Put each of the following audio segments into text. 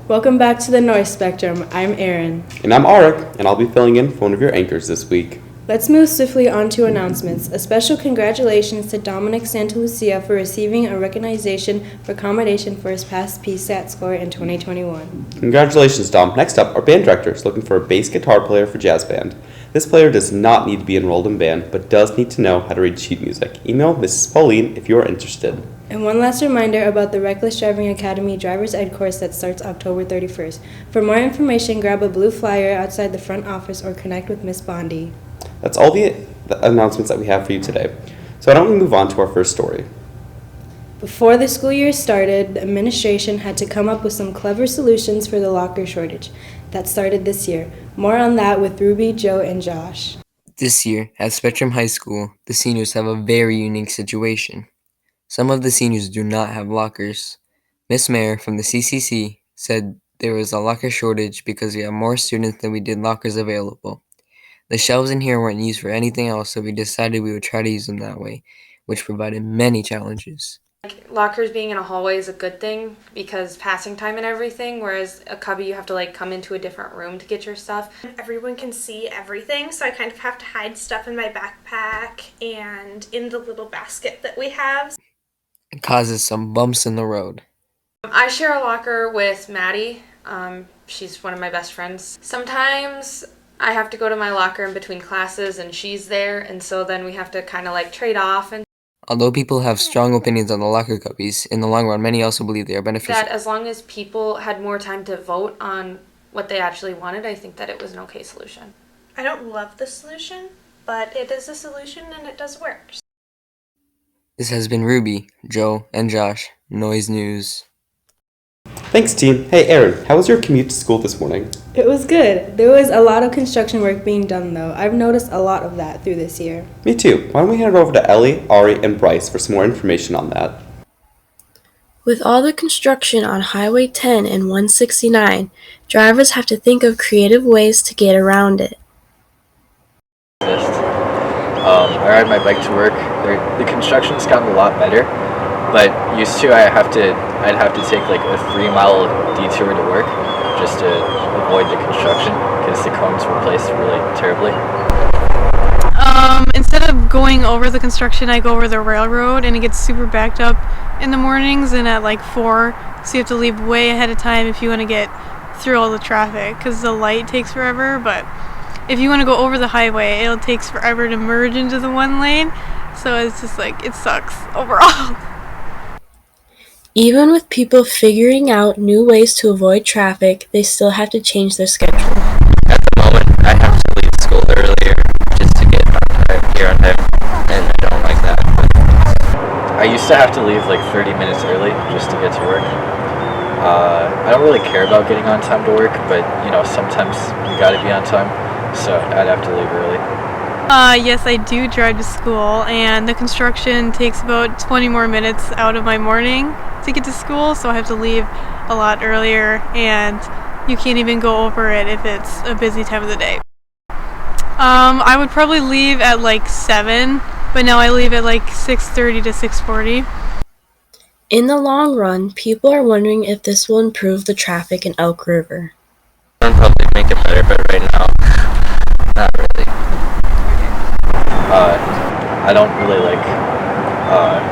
Welcome back to the Noise Spectrum. I'm Erin. And I'm Arik, and I'll be filling in for one of your anchors this week. Let's move swiftly on to announcements. A special congratulations to Dominic Santalucia for receiving a recognition for commendation for his past PSAT score in 2021. Congratulations, Dom. Next up, our band director is looking for a bass guitar player for jazz band. This player does not need to be enrolled in band, but does need to know how to read sheet music. Email Mrs. Pauline if you are interested. And one last reminder about the Reckless Driving Academy Driver's Ed course that starts October 31st. For more information, grab a blue flyer outside the front office or connect with Miss Bondi. That's all the announcements that we have for you today. So why don't we move on to our first story? Before the school year started, the administration had to come up with some clever solutions for the locker shortage that started this year. More on that with Ruby, Joe, and Josh. This year, at Spectrum High School, the seniors have a very unique situation. Some of the seniors do not have lockers. Miss Mayer from the CCC said there was a locker shortage because we have more students than we did lockers available. The shelves in here weren't used for anything else, so we decided we would try to use them that way, which provided many challenges. Lockers being in a hallway is a good thing because passing time and everything, whereas a cubby you have to come into a different room to get your stuff. Everyone can see everything, so I kind of have to hide stuff in my backpack and in the little basket that we have. It causes some bumps in the road. I share a locker with Maddie. She's one of my best friends. Sometimes I have to go to my locker in between classes and she's there, and so then we have to kind of trade off. And although people have strong opinions on the locker cubbies, in the long run, many also believe they are beneficial. That as long as people had more time to vote on what they actually wanted, I think that it was an okay solution. I don't love the solution, but it is a solution and it does work. This has been Ruby, Joe, and Josh, Noise News. Thanks, team. Hey, Erin, how was your commute to school this morning? It was good. There was a lot of construction work being done, though. I've noticed a lot of that through this year. Me too. Why don't we hand it over to Ellie, Ari, and Bryce for some more information on that? With all the construction on Highway 10 and 169, drivers have to think of creative ways to get around it. I ride my bike to work. The construction's gotten a lot better, but used to I'd have to take a 3-mile detour to work just to avoid the construction because the cones were placed really terribly. Instead of going over the construction, I go over the railroad, and it gets super backed up in the mornings and at 4, so you have to leave way ahead of time if you want to get through all the traffic because the light takes forever. But if you want to go over the highway, it'll take forever to merge into the one lane, so it's just it sucks overall. Even with people figuring out new ways to avoid traffic, they still have to change their schedule. At the moment, I have to leave school earlier just to get here on time, and I don't like that. I used to have to leave 30 minutes early just to get to work. I don't really care about getting on time to work, but sometimes you gotta be on time, so I'd have to leave early. Yes, I do drive to school, and the construction takes about 20 more minutes out of my morning to get to school, so I have to leave a lot earlier, and you can't even go over it if it's a busy time of the day. I would probably leave at 7, but now I leave at 6:30 to 6:40. In the long run, people are wondering if this will improve the traffic in Elk River. I'll probably make it better, but right now, not really. I don't really like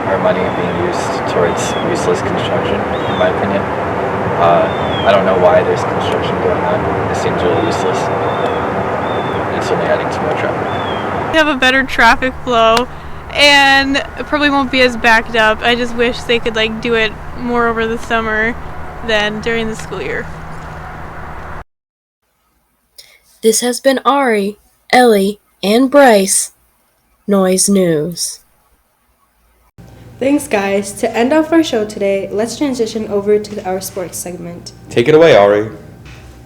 our money being used towards useless construction, in my opinion. I don't know why there's construction going on. It seems really useless. It's only adding to more traffic. We have a better traffic flow, and it probably won't be as backed up. I just wish they could do it more over the summer than during the school year. This has been Ari, Ellie, and Bryce. Noise News. Thanks, guys. To end off our show today, let's transition over to our sports segment. Take it away, Ari.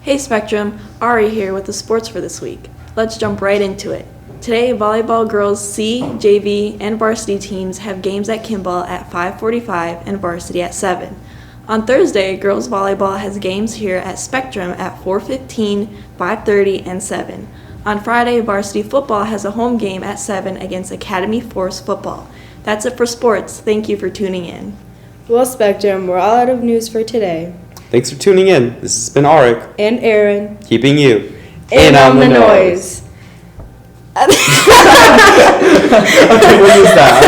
Hey Spectrum, Ari here with the sports for this week. Let's jump right into it. Today, volleyball girls C, JV, and varsity teams have games at Kimball at 5:45 and varsity at 7. On Thursday, girls volleyball has games here at Spectrum at 4:15, 5:30, and 7. On Friday, varsity football has a home game at 7 against Academy Force Football. That's it for sports. Thank you for tuning in. Well, Spectrum, we're all out of news for today. Thanks for tuning in. This has been Arik, And Aaron. keeping you In on the noise. Okay, we'll use that.